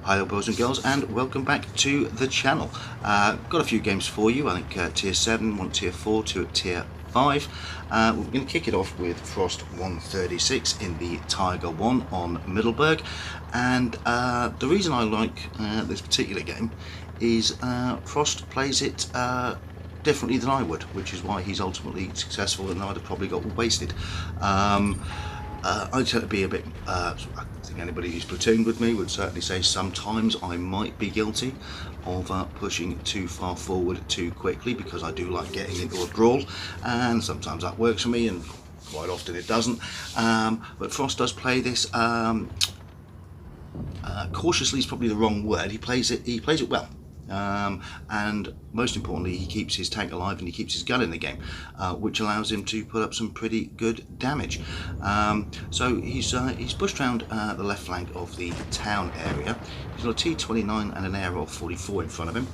Hi there boys and girls, and welcome back to the channel. Got a few games for you. I think tier 7, one at tier 4, two at tier 5. We're going to kick it off with Frost 136 in the Tiger 1 on Middleburg. And the reason I like this particular game is Frost plays it differently than I would, which is why he's ultimately successful and I'd have probably got wasted. I tend to be a bit, I think anybody who's platooned with me would certainly say sometimes I might be guilty of pushing too far forward too quickly, because I do like getting into a brawl, and sometimes that works for me and quite often it doesn't. But Frost does play this, cautiously is probably the wrong word. He plays it well. And most importantly, he keeps his tank alive and he keeps his gun in the game, which allows him to put up some pretty good damage. So he's pushed around the left flank of the town area. He's got a T29 and an ARL 44 in front of him.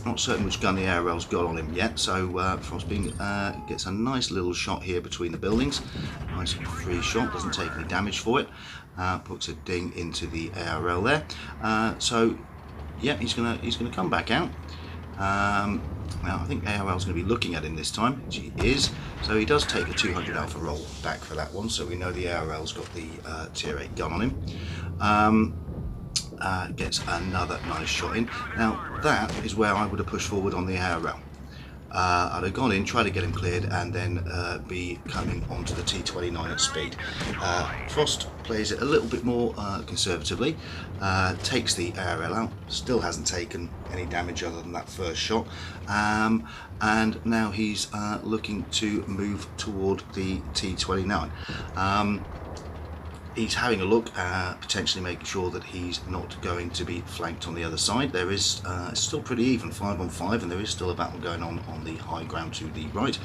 Not certain which gun the ARL's got on him yet, so Frostbeam gets a nice little shot here between the buildings. Nice free shot, doesn't take any damage for it. Puts a ding into the ARL there. So yeah, he's gonna come back out. Now I think ARL's going to be looking at him this time, which he is. So he does take a 200 alpha roll back for that one. So we know the ARL's got the tier 8 gun on him. Gets another nice shot in. Now that is where I would have pushed forward on the ARL. I'd have gone in, tried to get him cleared, and then be coming onto the T29 at speed. Frost plays it a little bit more conservatively, takes the ARL out, still hasn't taken any damage other than that first shot, and now he's looking to move toward the T29. He's having a look, potentially making sure that he's not going to be flanked on the other side. There is still pretty even, 5 on 5, and there is still a battle going on the high ground to the right.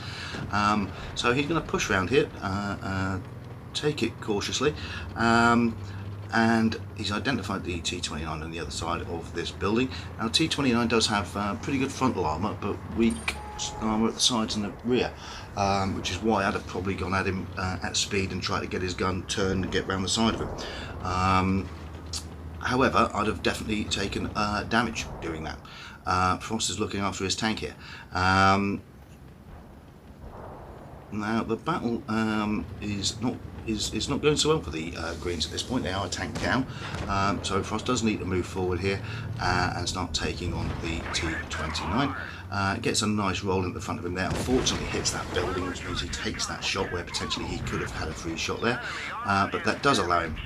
So he's going to push around here, take it cautiously, and he's identified the T29 on the other side of this building. Now T29 does have pretty good frontal armour, but weak armour at the sides and the rear, which is why I'd have probably gone at him at speed and tried to get his gun turned and get round the side of him. However, I'd have definitely taken damage doing that. Frost is looking after his tank here. Now the battle is not going so well for the Greens at this point. They are a tank down, so Frost does need to move forward here and start taking on the T29. Gets a nice roll in the front of him there. Unfortunately hits that building, which means he takes that shot where potentially he could have had a free shot there, but that does allow him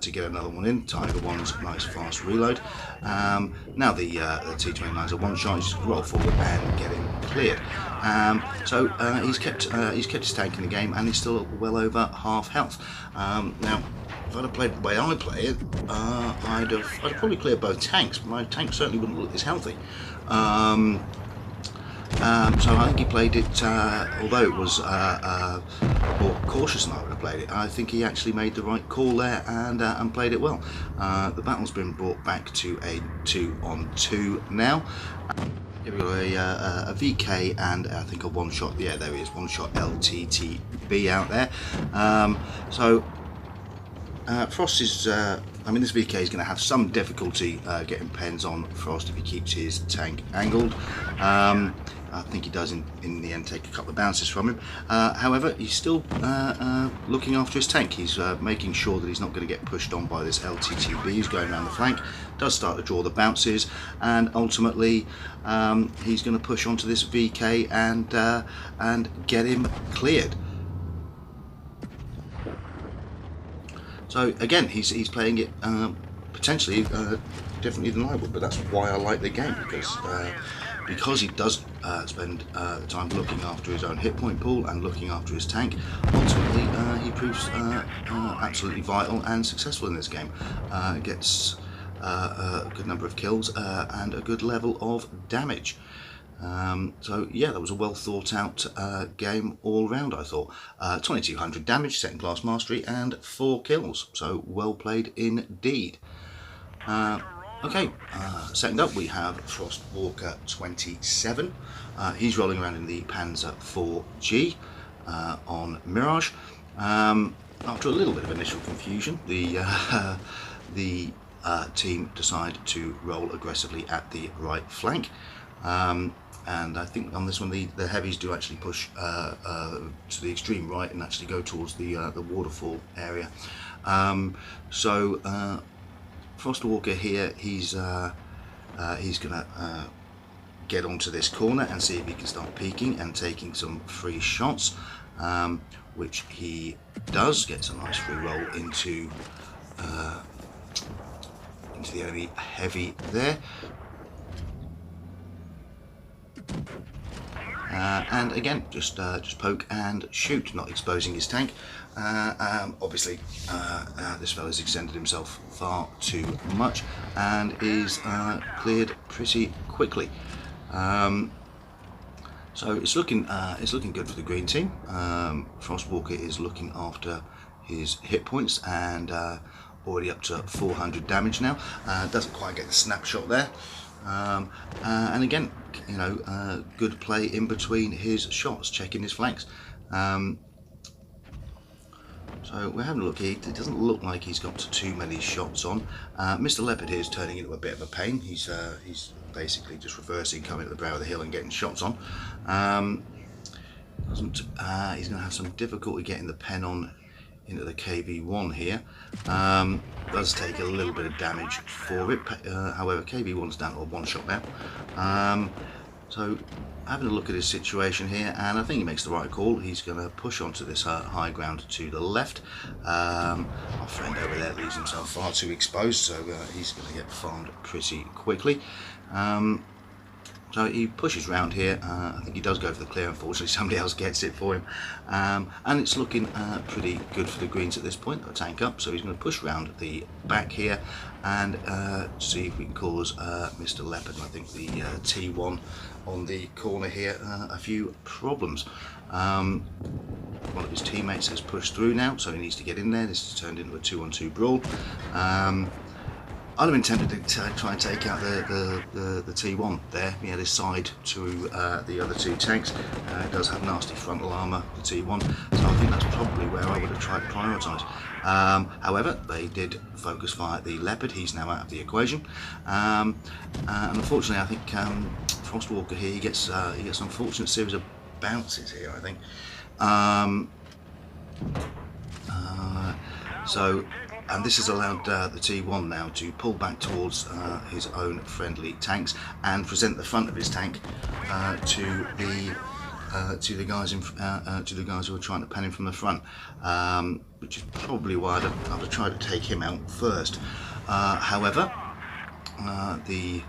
to get another one in. Tiger 1's nice fast reload. Now the T29's a one shot. He's just roll forward and get him cleared. So he's kept his tank in the game, and he's still well over half health. Now if I'd have played the way I play it, I'd have probably cleared both tanks, but my tank certainly wouldn't look as healthy. So I think he played it, although it was more cautious than I would have played it, I think he actually made the right call there and played it well. The battle's been brought back to a 2-on-2 now. We've got a VK and I think a one-shot, yeah, there he is, one-shot LTTB out there. So Frost is, I mean, this VK is going to have some difficulty getting pens on Frost if he keeps his tank angled. I think he does in the end take a couple of bounces from him. However, he's still looking after his tank. He's making sure that he's not going to get pushed on by this LTTB who's going around the flank. Does start to draw the bounces, and ultimately he's going to push onto this VK and get him cleared. So again, he's playing it potentially differently than I would, but that's why I like the game, because he does spend the time looking after his own hit point pool and looking after his tank. Ultimately, he proves absolutely vital and successful in this game. Gets a good number of kills and a good level of damage. So yeah, that was a well thought out game all round, I thought. 2200 damage, second class mastery, and 4 kills, so well played indeed. Okay, second up we have Frost Walker 27. He's rolling around in the Panzer IV-G on Mirage. After a little bit of initial confusion, the team decide to roll aggressively at the right flank. And I think on this one the heavies do actually push to the extreme right and actually go towards the waterfall area. So Frostwalker here, he's gonna get onto this corner and see if he can start peeking and taking some free shots, which he does. Gets a nice free roll into the enemy heavy there. And again, just poke and shoot, not exposing his tank. Obviously, this fella's extended himself far too much and is cleared pretty quickly. So it's looking good for the green team. Frostwalker is looking after his hit points and already up to 400 damage now. Doesn't quite get the snapshot there. And again, you know, good play in between his shots, checking his flanks. So we're having a look here. It doesn't look like he's got too many shots on. Mr. Leopard here is turning into a bit of a pain. He's basically just reversing, coming to the brow of the hill and getting shots on. He's going to have some difficulty getting the pen on into the KV1 here. Does take a little bit of damage for it. However, KV1's down to a one shot now. So having a look at his situation here, and I think he makes the right call. He's going to push onto this high ground to the left. Our friend over there leaves himself far too exposed, so he's going to get farmed pretty quickly. So he pushes round here. I think he does go for the clear. Unfortunately, somebody else gets it for him. And it's looking pretty good for the greens at this point. A tank up, so he's going to push round the back here and see if we can cause Mr. Leopard, I think the T1 on the corner here, a few problems. One of his teammates has pushed through now, so he needs to get in there. This has turned into a 2-on-2 brawl. I'd have been tempted to try and take out the T1 there. He had his side to the other two tanks. It does have nasty frontal armour, the T1, so I think that's probably where I would have tried to prioritise. However, they did focus fire at the Leopard. He's now out of the equation. And unfortunately, I think Frostwalker here, he gets an unfortunate series of bounces here, I think. And this has allowed the T1 now to pull back towards his own friendly tanks and present the front of his tank to the guys who are trying to pen him from the front, which is probably why I'd have tried to take him out first. However, the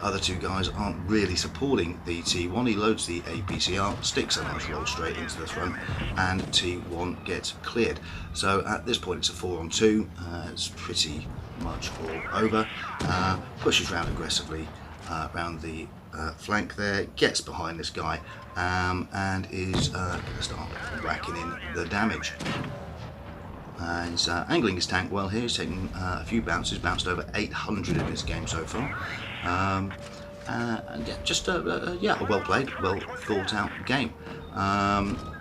other two guys aren't really supporting the T1. He loads the APCR, sticks a nice roll straight into the front, and T1 gets cleared. So at this point it's a 4-on-2. It's pretty much all over. Pushes round aggressively around the flank there, gets behind this guy, and is going to start racking in the damage. He's angling his tank well here. He's taken a few bounces, bounced over 800 in this game so far. And yeah, just a well played, well thought out game.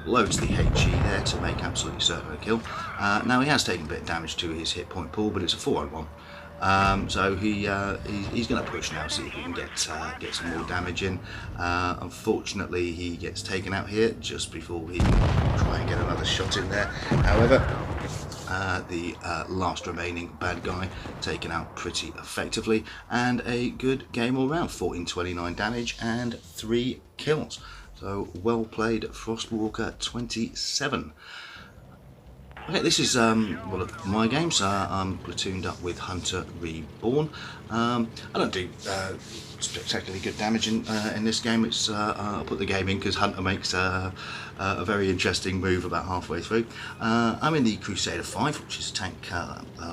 Loads the HE there to make absolutely certain a kill. Now he has taken a bit of damage to his hit point pool, but it's a 4-on-1. So he's going to push now, see if he can get some more damage in. Unfortunately, he gets taken out here just before he can try and get another shot in there. However, the last remaining bad guy taken out pretty effectively, and a good game all round. 1429 damage and 3 kills. So well played, Frostwalker 27. Okay, this is one of my games. I'm platooned up with Hunter Reborn. I don't do spectacularly good damage in this game. It's I'll put the game in because Hunter makes a very interesting move about halfway through. I'm in the Crusader 5, which is a tank,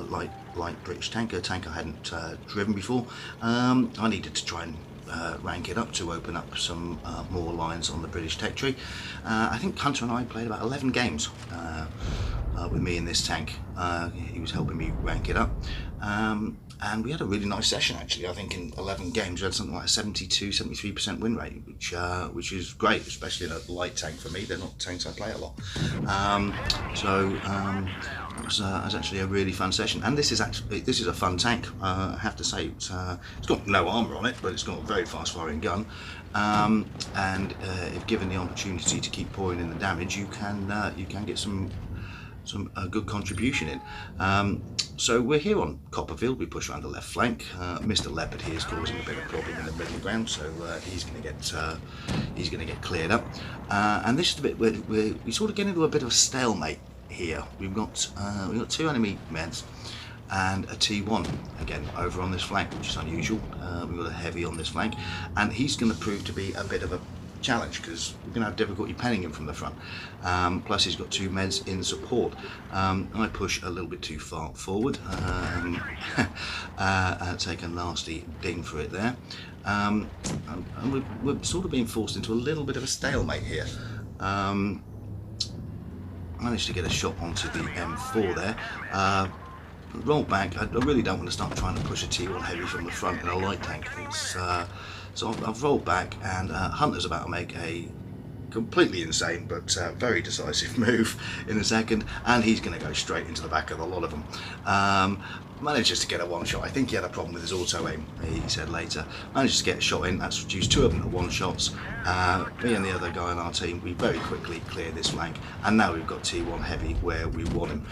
light British tank, a tank I hadn't driven before. I needed to try and rank it up to open up some more lines on the British tech tree. I think Hunter and I played about 11 games with me in this tank. He was helping me rank it up. And we had a really nice session actually. I think in 11 games we had something like a 72-73% win rate, which is great, especially in a light tank for me. They're not tanks I play a lot. It was actually a really fun session, and this is a fun tank. I have to say, it's got no armour on it, but it's got a very fast firing gun. And if given the opportunity to keep pouring in the damage, you can get some good contribution in. So we're here on Copperfield. We push around the left flank. Mr. Leopard here is causing a bit of problem in the middle ground, so he's going to get cleared up. And this is the bit where we sort of get into a bit of a stalemate here. We've got 2 enemy meds and a T1 again over on this flank, which is unusual. We've got a heavy on this flank, and he's going to prove to be a bit of a challenge because we're going to have difficulty penning him from the front. Plus he's got 2 meds in support. I push a little bit too far forward, take a nasty ding for it there, and we're sort of being forced into a little bit of a stalemate here. Managed to get a shot onto the M4 there. Roll back. I really don't want to start trying to push a T1 heavy from the front in a light tank. So I've rolled back, and Hunter's about to make a completely insane but very decisive move in a second, and he's going to go straight into the back of a lot of them. Manages to get a one shot. I think he had a problem with his auto aim, he said later. Manages to get a shot in. That's reduced 2 of them to 1 shots. Me and the other guy on our team, we very quickly cleared this flank, and now we've got T1 heavy where we want him.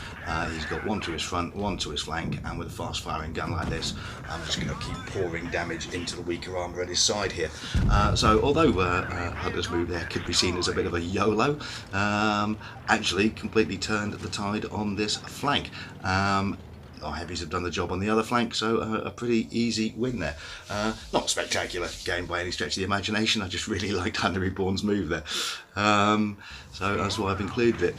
He's got 1 to his front, 1 to his flank, and with a fast firing gun like this, I'm just going to keep pouring damage into the weaker armour at his side here. So although Hunter's move there could be seen as a bit of a YOLO, actually completely turned the tide on this flank. Our heavies have done the job on the other flank, so a pretty easy win there. Not a spectacular game by any stretch of the imagination. I just really liked Hunter Reborn's move there, so that's why I've included it.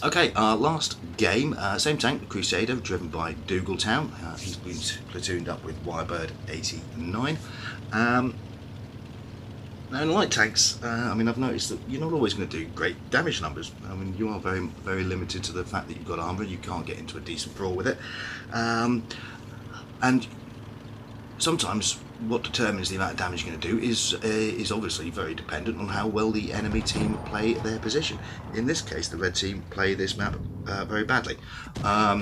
Okay, our last game, same tank, the Crusader, driven by Dougal. He's been platooned up with Wirebird 89. Now in light tanks, I mean, I've noticed that you're not always going to do great damage numbers. I mean, you are very, very limited to the fact that you've got armour. You can't get into a decent brawl with it, and sometimes what determines the amount of damage you're going to do is obviously very dependent on how well the enemy team play their position. In this case, the red team play this map very badly. At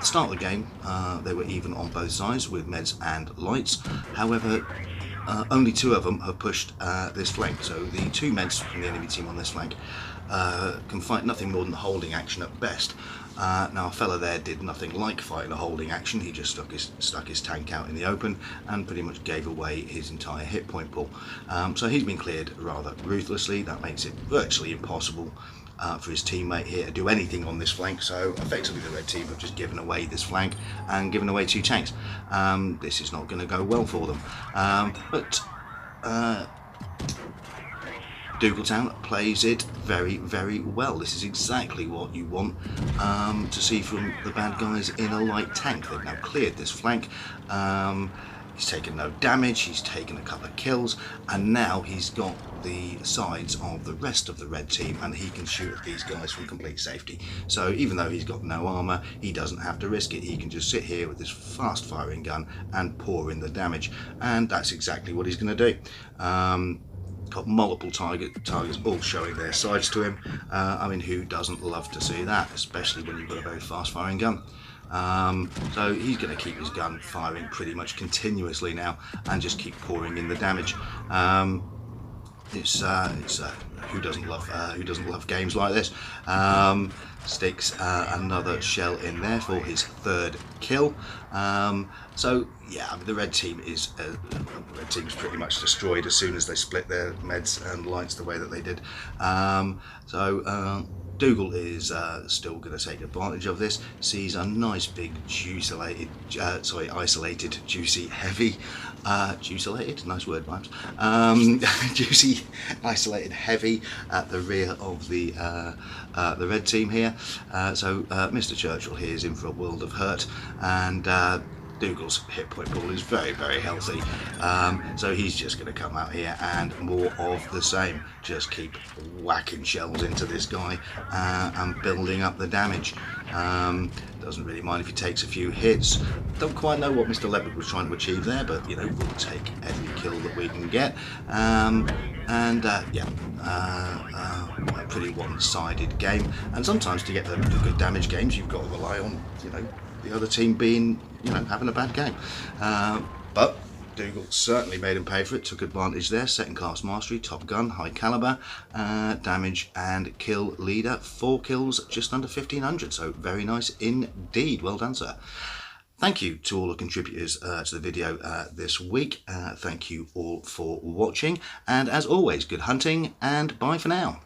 the start of the game, they were even on both sides with meds and lights. However, only 2 of them have pushed this flank, so the 2 meds from the enemy team on this flank can fight nothing more than holding action at best. Now a fella there did nothing like fighting a holding action. He just stuck his tank out in the open and pretty much gave away his entire hit point pool. So he's been cleared rather ruthlessly. That makes it virtually impossible for his teammate here to do anything on this flank, so effectively the red team have just given away this flank and given away 2 tanks. This is not going to go well for them, but Dougal plays it very, very well. This is exactly what you want to see from the bad guys in a light tank. They've now cleared this flank. He's taken no damage, he's taken a couple of kills, and now he's got the sides of the rest of the red team, and he can shoot at these guys from complete safety. So even though he's got no armour, he doesn't have to risk it. He can just sit here with this fast firing gun and pour in the damage, and that's exactly what he's going to do. Got multiple targets all showing their sides to him. I mean, who doesn't love to see that, especially when you've got a very fast firing gun? So he's going to keep his gun firing pretty much continuously now and just keep pouring in the damage. It's who doesn't love games like this? Sticks another shell in there for his 3rd kill. So yeah, I mean, the red team is pretty much destroyed as soon as they split their meds and lights the way that they did. Dougal is still going to take advantage of this. Sees a nice big isolated juicy heavy, juicelated, nice word rhymes, juicy isolated heavy at the rear of the red team here. So Mr. Churchill here is in for a world of hurt, and Dougal's hit point pool is very, very healthy, so he's just going to come out here and more of the same. Just keep whacking shells into this guy and building up the damage. Doesn't really mind if he takes a few hits. Don't quite know what Mr. Leopard was trying to achieve there, but you know, we'll take every kill that we can get. A pretty one-sided game, and sometimes to get the good damage games you've got to rely on, you know, the other team being, you know, having a bad game. But Dougal certainly made him pay for it, took advantage there. Second cast mastery, top gun, high caliber, damage and kill leader, 4 kills, just under 1500, so very nice indeed. Well done, sir. Thank you to all the contributors to the video this week. Thank you all for watching, and as always, good hunting and bye for now.